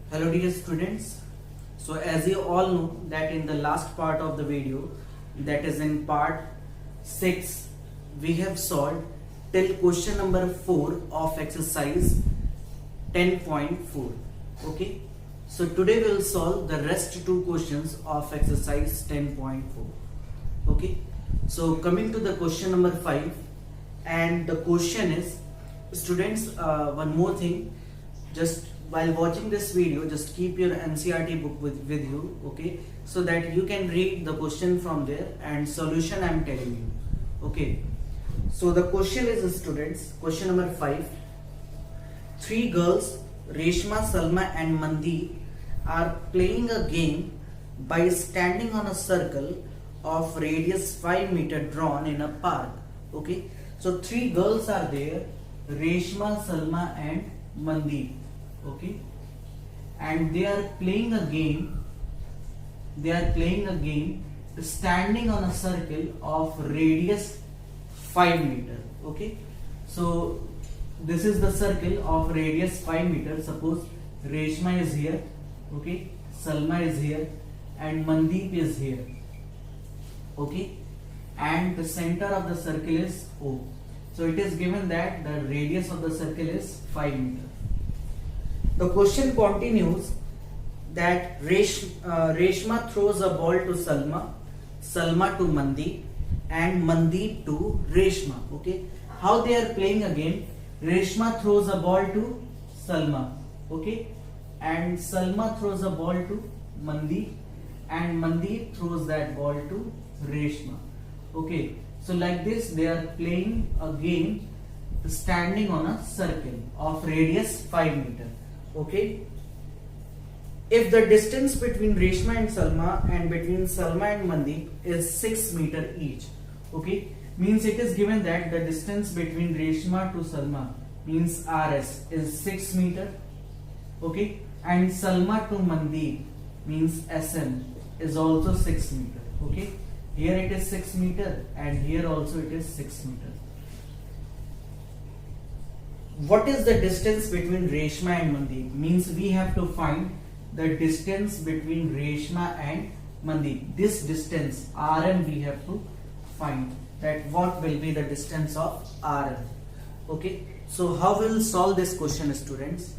Hello dear students. So as you all know that in the last part of the video, that is in part 6, we have solved till question number 4 of exercise 10.4. Okay. So today we will solve the rest 2 questions of exercise 10.4. Okay. So coming to the question number 5, and the question is, students, one more thing, just while watching this video, just keep your NCERT book with you, okay, so that you can read the question from there and solution I am telling you. Okay, so the question is, students, question number 5. 3 girls, Reshma, Salma and Mandeep, are playing a game by standing on a circle of radius 5 meter drawn in a park. Okay, so 3 girls are there, Reshma, Salma and Mandeep. Okay, and they are playing a game standing on a circle of radius 5 meter. Okay, so this is the circle of radius 5 meter. Suppose Reshma is here, okay, Salma is here and Mandeep is here. Okay, and the center of the circle is O. So it is given that the radius of the circle is 5 meter. The question continues that Reshma throws a ball to Salma, Salma to Mandeep and Mandeep to Reshma. Okay, how they are playing a game? Reshma throws a ball to Salma, okay, and Salma throws a ball to Mandeep and Mandeep throws that ball to Reshma. Okay, so like this they are playing a game standing on a circle of radius 5 meter. Okay, if the distance between Reshma and Salma and between Salma and Mandeep is 6 meter each, okay, means it is given that the distance between Reshma to Salma means RS is 6 meter, okay, and Salma to Mandeep means SM is also 6 meter. Okay, here it is 6 meter and here also it is 6 meter. What is the distance between Reshma and Mandeep? Means we have to find the distance between Reshma and Mandeep. This distance RM we have to find, that what will be the distance of RM. Okay, so how we will solve this question, students?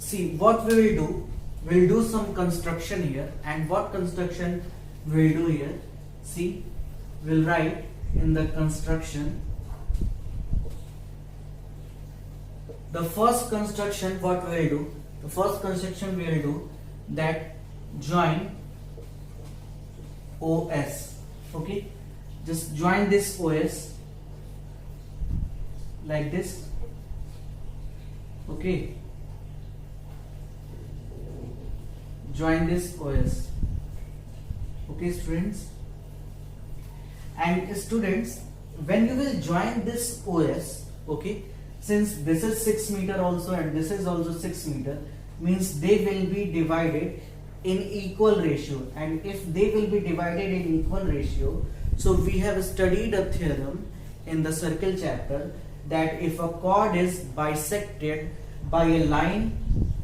See, what we will do, we will do some construction here. And what construction we will do here? See, we will write in the construction. The first construction, what we will do? The first construction we will do that join OS. Okay, just join this OS like this. Okay, join this OS. Okay, students, and students, when you will join this OS, okay, since this is 6 meter also and this is also 6 meter, means they will be divided in equal ratio. And if they will be divided in equal ratio, so we have studied a theorem in the circle chapter that if a chord is bisected by a line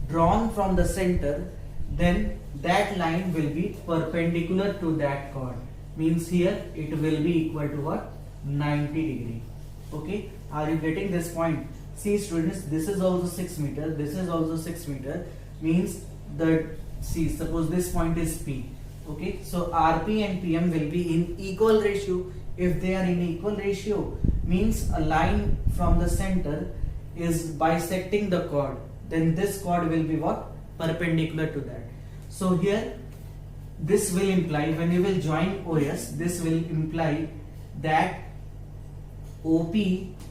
drawn from the center, then that line will be perpendicular to that chord. Means here it will be equal to what? 90 degree. Okay, are you getting this point? See, students, this is also 6 meter, this is also 6 meter, means that, see, suppose this point is P. Okay, so RP and PM will be in equal ratio. If they are in equal ratio, means a line from the center is bisecting the chord, then this chord will be what? Perpendicular to that. So here this will imply, when you will join OS, this will imply that OP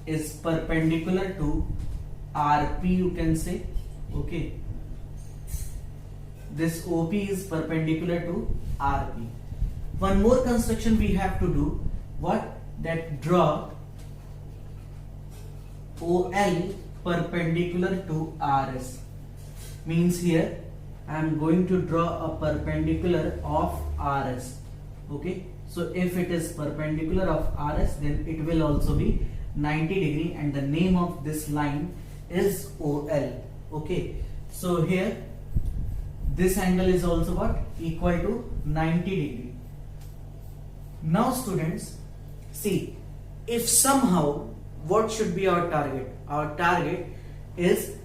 is perpendicular to RP, you can say. Okay, this OP is perpendicular to RP. One more construction we have to do. What? That draw OL perpendicular to RS. Means here I am going to draw a perpendicular of RS. Okay, so if it is perpendicular of RS, then it will also be 90 degree, and the name of this line is OL. Okay, So here this angle is also what? Equal to 90 degree. Now students, see, if somehow, what should be our target? Our target is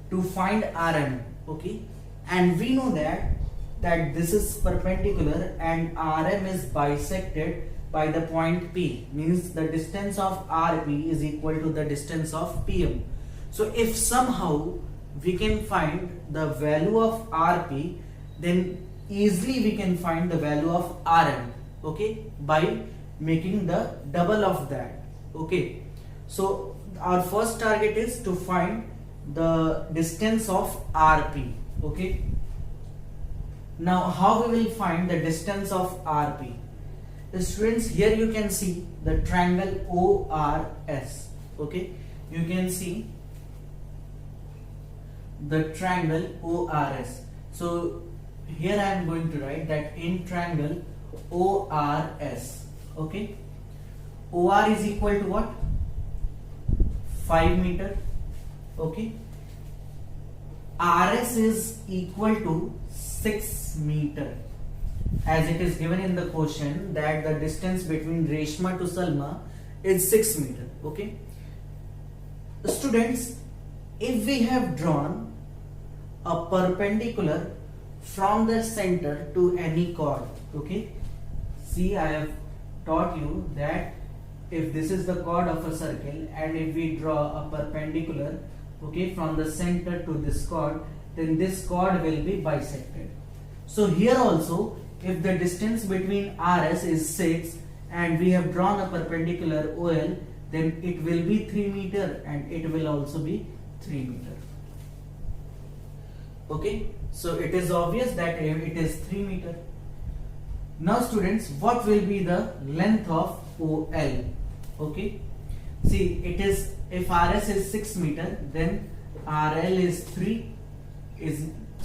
to find RM, okay? And we know that this is perpendicular and RM is bisected by the point P, means the distance of RP is equal to the distance of PM. So if somehow we can find the value of RP, then easily we can find the value of RM, okay, by making the double of that, okay. So our first target is to find the distance of RP, okay. Now how we will find the distance of RP? Students, here you can see the triangle ORS, okay. You can see the triangle ORS. So here I am going to write that in triangle ORS, okay, OR is equal to what? 5 meter, okay. RS is equal to 6 meter, as it is given in the question that the distance between Reshma to Salma is 6 meter, okay. Students, if we have drawn a perpendicular from the center to any chord, okay, see, I have taught you that if this is the chord of a circle and if we draw a perpendicular, okay, from the center to this chord, then this chord will be bisected. So here also, if the distance between RS is 6 and we have drawn a perpendicular OL, then it will be 3 meter and it will also be 3 meter, okay. So it is obvious that it is 3 meter. Now students, what will be the length of OL, okay? See, it is, if RS is 6 meter, then RL is 3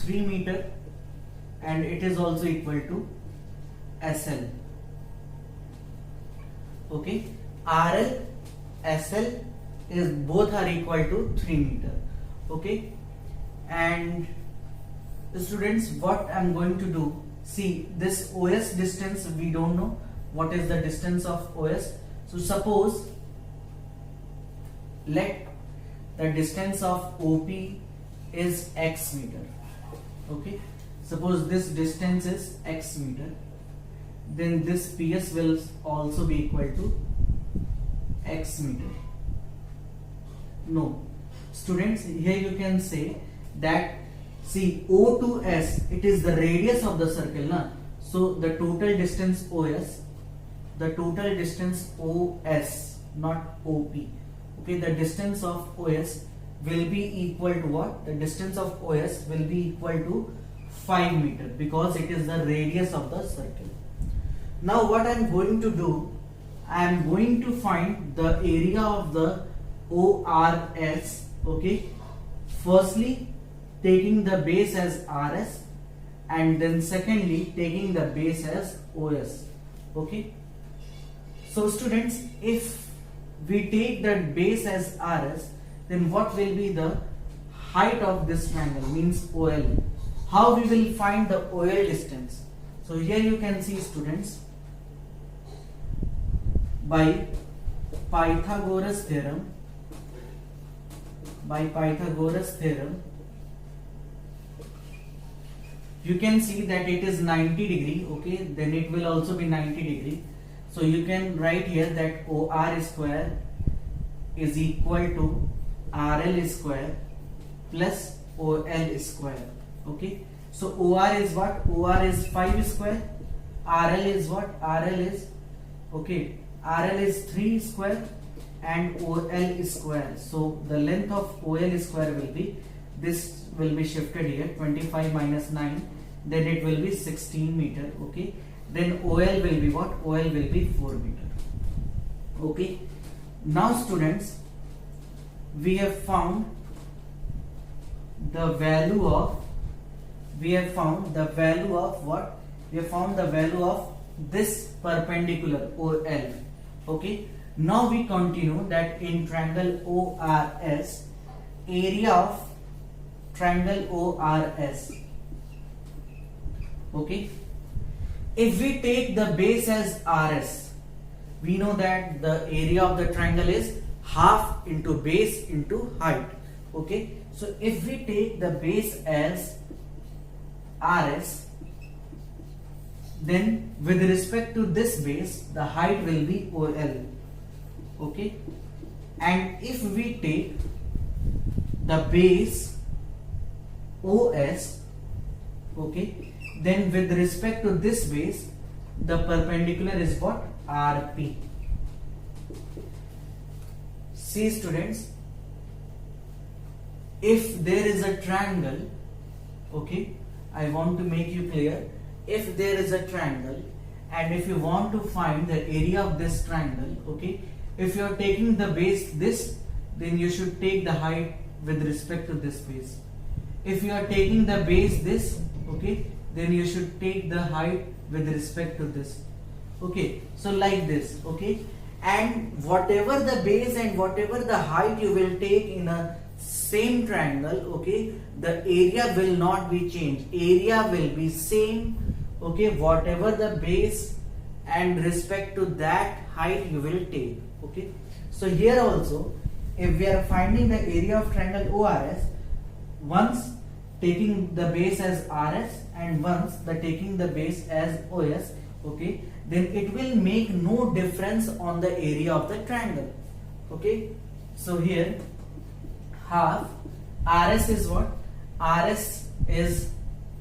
meter and it is also equal to SL, okay. RL, SL is both are equal to 3 meter, okay. And students, what I am going to do, see, this OS distance we don't know what is the distance of OS. So suppose let the distance of OP is X meter, okay. Suppose this distance is X meter, then this PS will also be equal to X meter. No, students, here you can say that, see, O to S, it is the radius of the circle, na? So the total distance OS, not OP, okay, the distance of OS will be equal to what? The distance of OS will be equal to 5 meter because it is the radius of the circle. Now what I am going to do, I am going to find the area of the ORS, okay. Firstly, taking the base as RS and then secondly taking the base as OS, okay. So students, if we take that base as RS, then what will be the height of this triangle, means OL? How we will find the OL distance? So here you can see, students, by Pythagoras theorem, you can see that it is 90 degree, okay, then it will also be 90 degree. So you can write here that OR square is equal to RL square plus OL square, okay. So OR is what? OR is 5 square, RL is what? RL is, okay, RL is 3 square and OL square. So the length of OL square will be, this will be shifted here, 25 minus 9, then it will be 16 meter, okay. Then OL will be what? OL will be 4 meter, okay. Now students, we have found the value of what? We have found the value of this perpendicular OL, okay. Now we continue that in triangle ORS, area of triangle ORS. Okay, if we take the base as RS, we know that the area of the triangle is half into base into height. Okay, so if we take the base as RS, then with respect to this base the height will be OL. Okay, and if we take the base OS, okay, then with respect to this base the perpendicular is what? RP. See students, if there is a triangle, okay, I want to make you clear, if there is a triangle and if you want to find the area of this triangle, okay, if you are taking the base this, then you should take the height with respect to this base. If you are taking the base this, okay, then you should take the height with respect to this. Okay, so like this. Okay, and whatever the base and whatever the height you will take in a same triangle, okay, the area will not be changed, area will be same. Okay, whatever the base and respect to that height you will take. Okay, so here also if we are finding the area of triangle ORS, once taking the base as RS and once the taking the base as OS, okay, then it will make no difference on the area of the triangle. Okay, so here half RS is what? RS is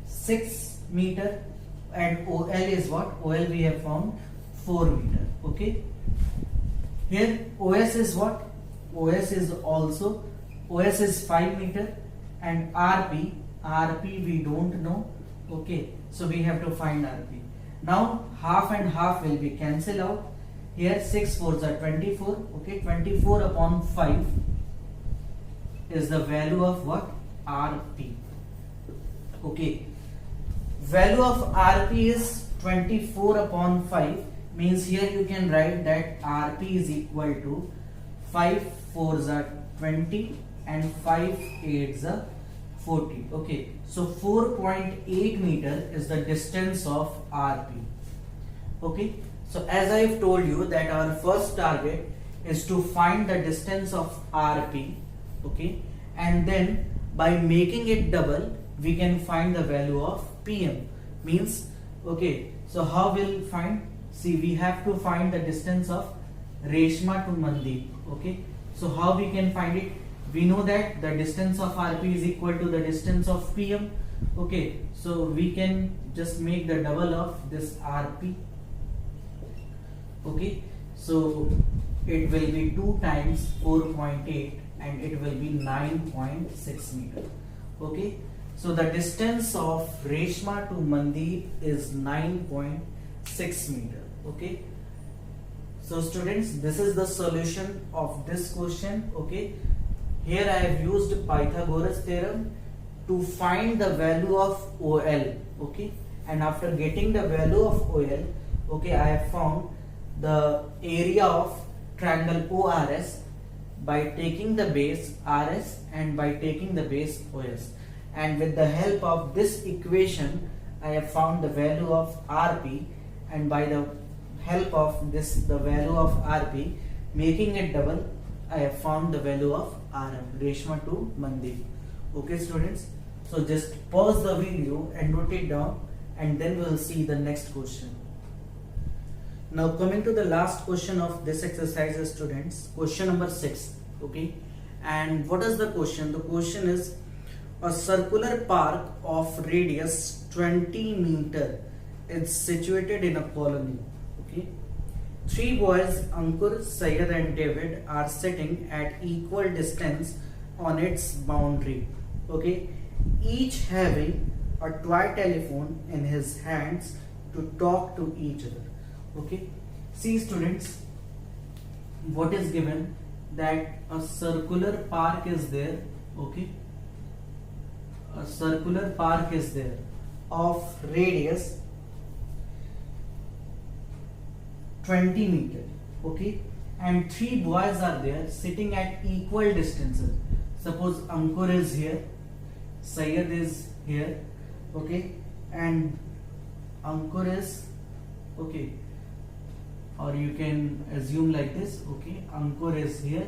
6 meter and OL is what? OL we have found 4 meter. Okay, here OS is what? OS is also, OS is 5 meter and RP we don't know. Okay, so we have to find RP. Now half and half will be cancelled out. Here 6 4s are 24. Okay, 24 upon 5 is the value of what? RP. Okay, value of RP is 24 upon 5, means here you can write that RP is equal to 5 4s are 20 and 5 8s are 40. Okay, so 4.8 meter is the distance of RP. Okay, so as I have told you that our first target is to find the distance of RP. Okay, and then by making it double we can find the value of PM. Means, okay, so how we'll find? See, we have to find the distance of Reshma to Mandeep. Okay, so how we can find it? We know that the distance of RP is equal to the distance of PM. Okay, so we can just make the double of this RP. Okay, so it will be 2 times 4.8 and it will be 9.6 meter. Okay, so the distance of Reshma to Mandeep is 9.6 meter. Okay, so students, this is the solution of this question. Okay, here I have used Pythagoras theorem to find the value of OL. Okay, and after getting the value of OL, okay, I have found the area of triangle ORS by taking the base RS and by taking the base OS, and with the help of this equation I have found the value of RP, and by the help of this, the value of RP, making it double, I have found the value of RM, Reshma to Mandeep. Okay students, so just pause the video and note it down and then we will see the next question. Now coming to the last question of this exercise, students, question number 6. Okay, and what is the question? The question is, a circular park of radius 20 meter is situated in a colony. Okay, 3 boys, Ankur, Syed and David, are sitting at equal distance on its boundary. Okay, each having a toy telephone in his hands to talk to each other. Okay, see students, what is given? That a circular park is there. Okay, a circular park is there of radius 20 meter. Okay, and 3 boys are there sitting at equal distances. Suppose Ankur is here, Syed is here, okay, and Ankur is, okay, or you can assume like this, okay, Ankur is here,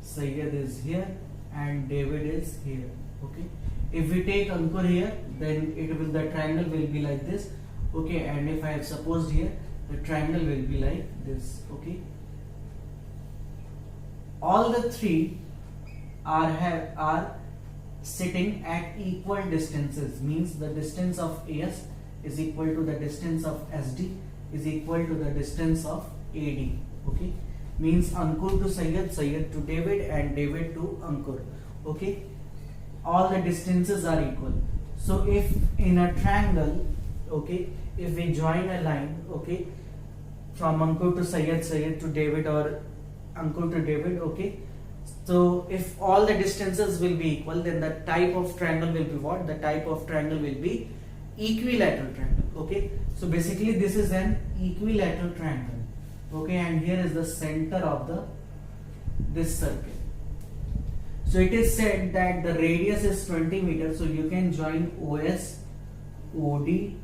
Syed is here, and David is here, okay. If we take Ankur here, then the triangle will be like this, okay, and if I have supposed here, the triangle will be like this, okay. All the three are sitting at equal distances, means the distance of AS is equal to the distance of SD is equal to the distance of AD, okay. Means Ankur to Syed, Syed to David, and David to Ankur, okay. All the distances are equal. So if in a triangle, okay, if we join a line, okay, from Ankur to Syed, Syed to David, or Ankur to David, okay, so if all the distances will be equal, then the type of triangle will be what? The type of triangle will be equilateral triangle, okay. So basically this is an equilateral triangle, okay, and here is the center of this circle. So it is said that the radius is 20 meters, so you can join OS, OD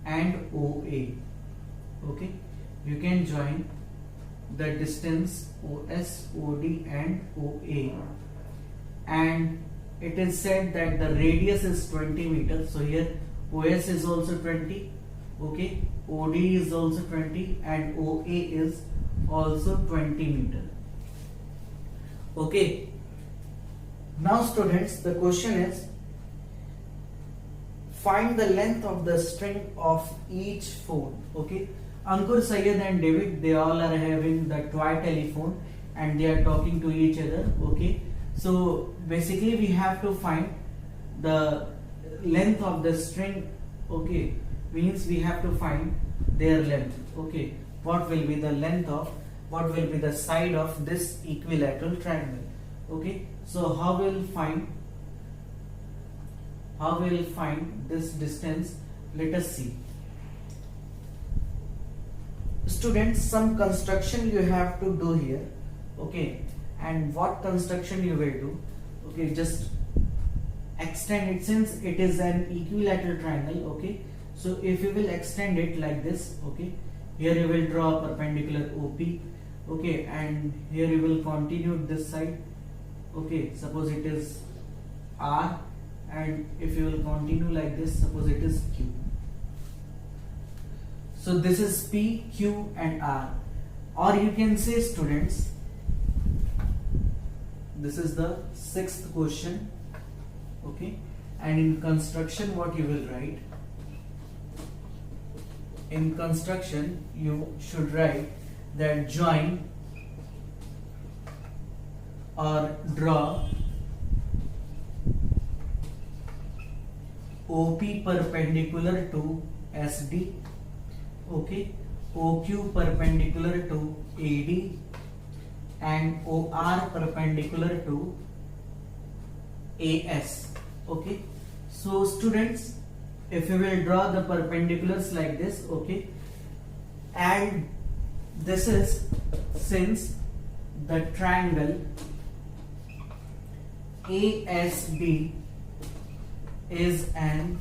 and OA, okay. You can join the distance OS, OD and OA, and it is said that the radius is 20 meters, so here OS is also 20, okay, OD is also 20 and OA is also 20 meters, okay. Now students, the question is, find the length of the string of each phone, okay. Ankur, Syed and David, they all are having the toy telephone and they are talking to each other, okay. So basically we have to find the length of the string, okay, means we have to find their length, okay. What will be the length of, what will be the side of this equilateral triangle, okay. So how we'll find this distance? Let us see. Students, some construction you have to do here, okay, and what construction you will do, okay, just extend it, since it is an equilateral triangle, okay. So if you will extend it like this, okay, here you will draw a perpendicular OP, okay, and here you will continue this side, okay, suppose it is R, and if you will continue like this, suppose it is Q. So this is P, Q and R, or you can say, students, this is the 6th question, okay, and in construction what you will write? In construction you should write that join or draw OP perpendicular to SD, okay, OQ perpendicular to AD and OR perpendicular to AS, okay. So students, if you will draw the perpendiculars like this, okay, and this is, since the triangle ASD is an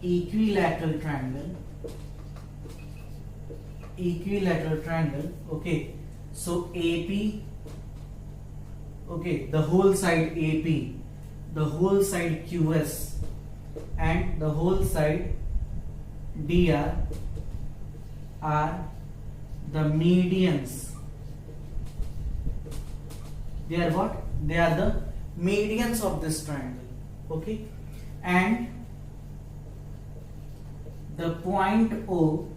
equilateral triangle, okay, so AP, okay, the whole side AP, the whole side QS and the whole side DR are the medians. They are what? They are the medians of this triangle, okay, and the point O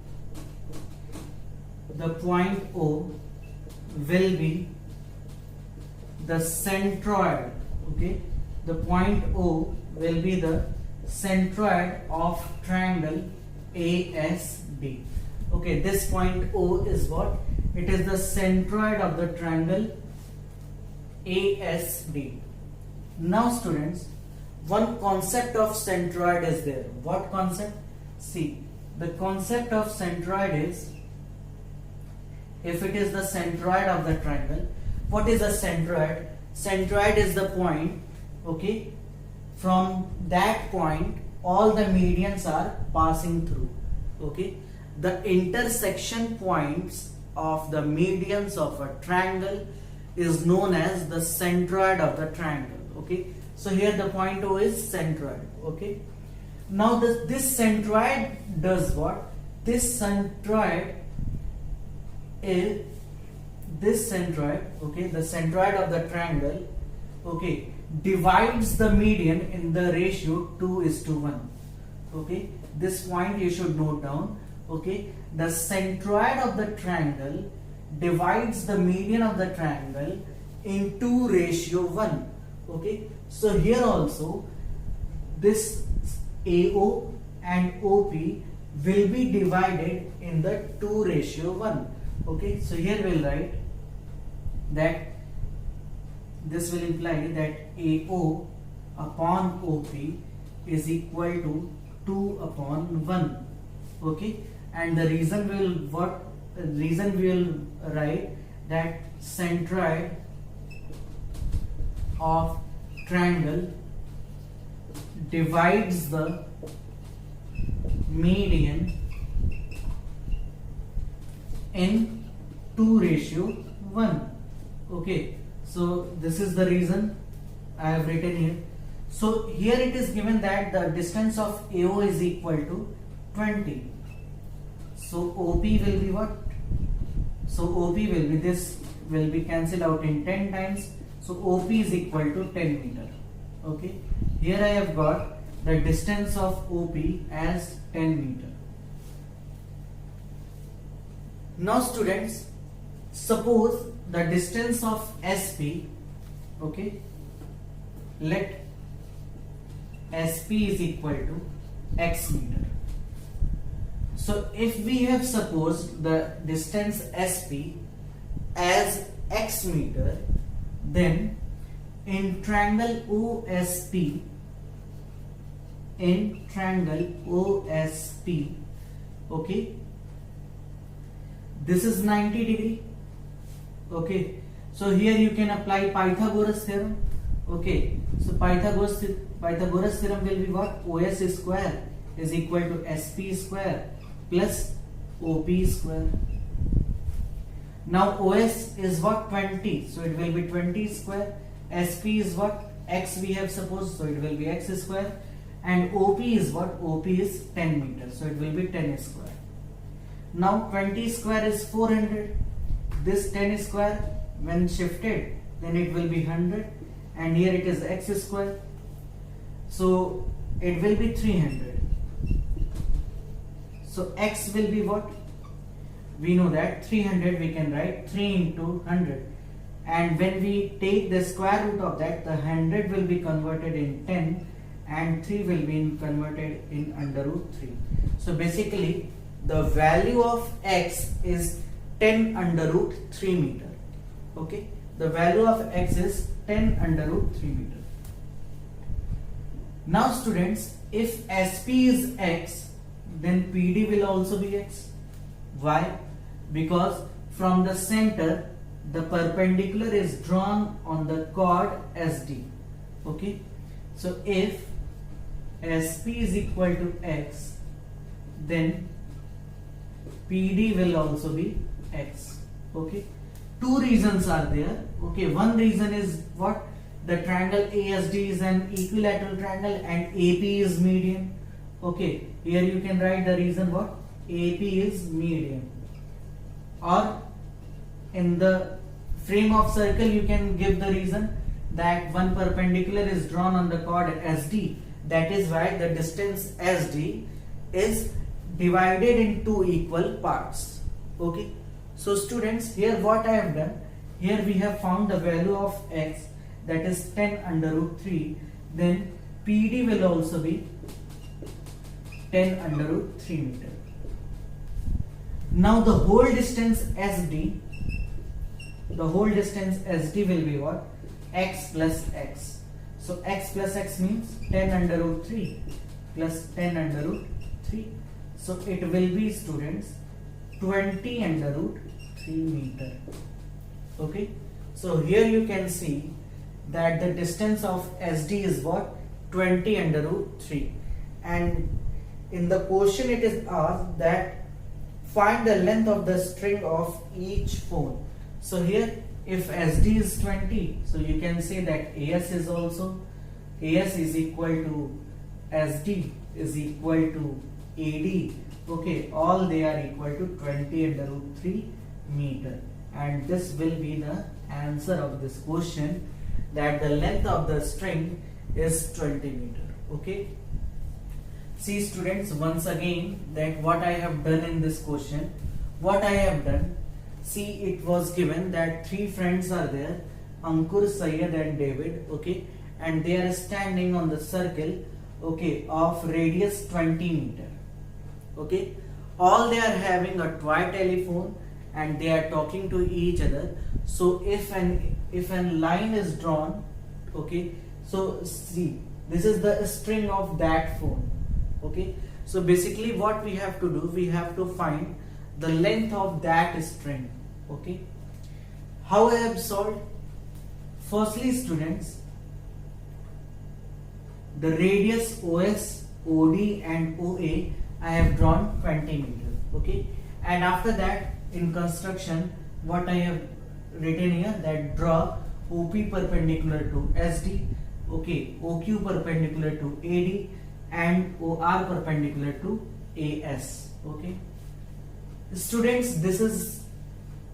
will be the centroid, okay, the point O will be the centroid of triangle ASD, okay. This point O is what? It is the centroid of the triangle ASD. Now students, one concept of centroid is there. What concept? See, the concept of centroid is, if it is the centroid of the triangle, what is a centroid? Centroid is the point Okay, from that point all the medians are passing through. Okay, the intersection points of the medians of a triangle is known as the centroid of the triangle. Okay, so here the point O is centroid. Okay, now this centroid does what? This centroid is okay, the centroid of the triangle, okay, divides the median in the ratio 2:1. Okay, this point you should note down. Okay, the centroid of the triangle divides the median of the triangle in 2:1. Okay, so here also this AO and OP will be divided in the 2:1. Okay, so here we'll write that this will imply that AO upon OP is equal to 2/1. Okay, and the reason we'll write that centroid of triangle divides the median in 2:1. Okay, so this is the reason I have written here. So here it is given that the distance of AO is equal to 20. So OP will be what? So OP will be, this will be cancelled out in 10 times. So OP is equal to 10 meter. Okay, here I have got the distance of OP as 10 meter. Now students, suppose the distance of SP, okay, let SP is equal to X meter. So if we have supposed the distance SP as X meter, then in triangle OSP, okay, this is 90 degree. Okay, so here you can apply Pythagoras theorem. Okay, so Pythagoras theorem will be what? OS square is equal to SP square plus OP square. Now OS is what? 20, so it will be 20 square. SP is what? X we have supposed, so it will be X square. And OP is what? OP is 10 meters, so it will be 10 square. Now 20 square is 400. This 10 square when shifted, then it will be 100, and here it is X square, so it will be 300. So X will be what? We know that 300 we can write 3 into 100, and when we take the square root of that, the 100 will be converted in 10 and 3 will be converted in under root 3. So basically the value of X is 10 under root 3 meter. Okay, the value of X is 10 under root 3 meter. Now students, if SP is X, then PD will also be X. Why? Because from the center the perpendicular is drawn on the chord SD. Okay, so if SP is equal to X, then PD will also be X. Okay, two reasons are there. Okay, one reason is what? The triangle ASD is an equilateral triangle and AP is median. Okay, here you can write the reason what? AP is median. Or in the frame of circle you can give the reason that one perpendicular is drawn on the chord SD. That is why the distance SD is divided in two equal parts. Okay, so students, here what I have done, here we have found the value of X, that is 10 under root 3, then PD will also be 10 under root 3 meter. Now the whole distance SD, will be what? X plus X. So X plus X means 10 under root 3 plus 10 under root 3. So it will be, students, 20 under root 3 meter. Okay, so here you can see that the distance of SD is what? 20 under root 3. And in the question it is asked that find the length of the string of each phone. So here if SD is 20, so you can say that AS is equal to SD is equal to AD. Okay, all they are equal to 20 under root 3 meter. And this will be the answer of this question, that the length of the string is 20 meter. Okay. See students, once again that what I have done in this question, what I have done, see it was given that 3 friends are there, Ankur, Syed and David, okay, and they are standing on the circle, okay, of radius 20 meter, okay. All they are having a toy telephone and they are talking to each other. So if an line is drawn, okay, so see this is the string of that phone, okay. So basically what we have to do, we have to find the length of that string, okay. How I have solved? Firstly students, the radius OS, OD and OA I have drawn 20 meter, okay. And after that in construction what I have written here, that draw OP perpendicular to SD, okay, OQ perpendicular to AD and OR perpendicular to AS, okay. Students, this is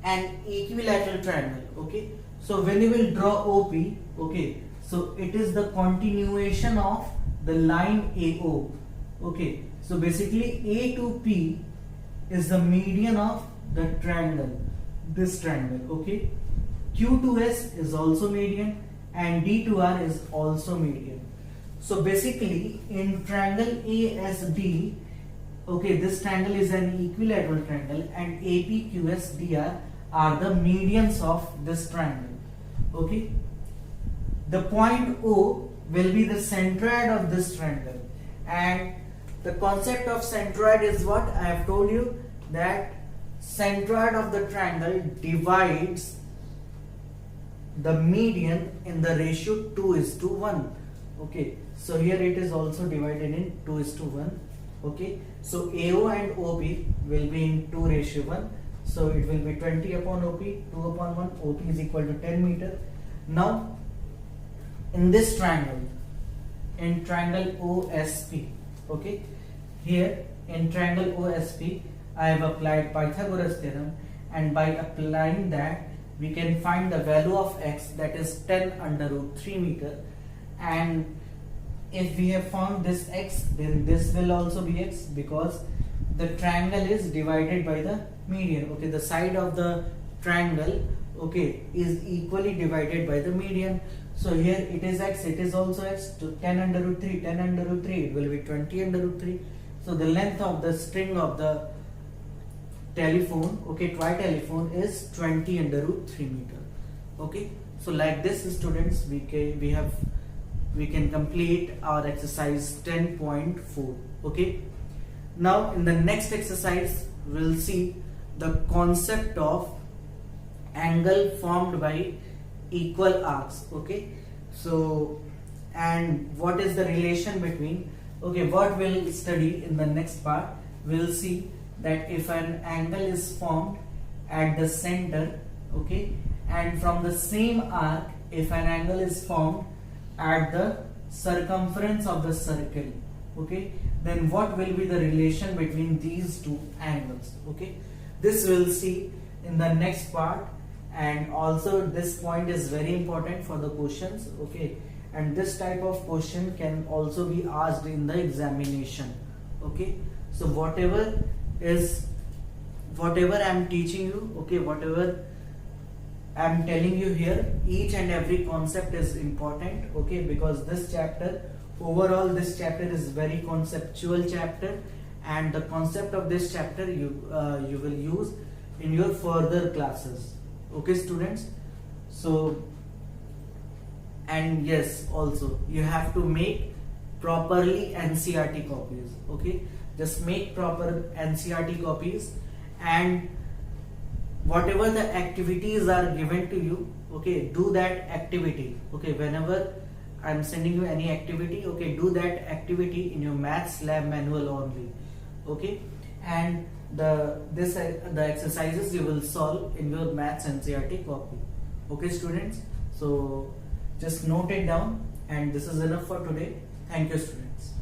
an equilateral triangle, okay. So when you will draw OP, okay, so it is the continuation of the line AO, okay. So basically A to P is the median of the triangle, this triangle, okay. Q to S is also median and D to R is also median. So basically in triangle ASD, okay, this triangle is an equilateral triangle and APQSDR are the medians of this triangle, okay. The point O will be the centroid of this triangle, and the concept of centroid is what I have told you, that centroid of the triangle divides the median in the ratio 2:1, okay. So here it is also divided in 2:1, okay. So AO and OP will be in 2:1, so it will be 20 upon OP, 2/1, OP is equal to 10 meter. Now in this triangle, in triangle OSP, okay, here in triangle OSP I have applied Pythagoras theorem, and by applying that we can find the value of x, that is 10 under root 3 meter. And if we have found this x, then this will also be x, because the triangle is divided by the median, okay. The side of the triangle, okay, is equally divided by the median. So here it is x, it is also x, to 10 under root 3, 10 under root 3, it will be 20 under root 3. So the length of the string of the telephone, okay, toy telephone is 20 under root 3 meter, okay. So like this students, we can complete our exercise 10.4, okay. Now in the next exercise we'll see the concept of angle formed by equal arcs, okay. So and what is the relation between, okay, what we'll study in the next part, we'll see that if an angle is formed at the center, okay, and from the same arc if an angle is formed at the circumference of the circle, okay, then what will be the relation between these two angles, okay. This we'll see in the next part, and also this point is very important for the questions, okay, and this type of question can also be asked in the examination, okay. So whatever I'm teaching you, okay, whatever I'm telling you here, each and every concept is important, okay, because this chapter, overall this chapter is very conceptual chapter, and the concept of this chapter you will use in your further classes, okay students. So, and yes, also you have to make properly NCERT copies, okay, just make proper NCERT copies, and whatever the activities are given to you, Okay, do that activity. Okay, whenever I'm sending you any activity, okay, do that activity in your maths lab manual only. Okay, and the exercises you will solve in your maths NCERT copy. Okay, students. So just note it down, and this is enough for today. Thank you, students.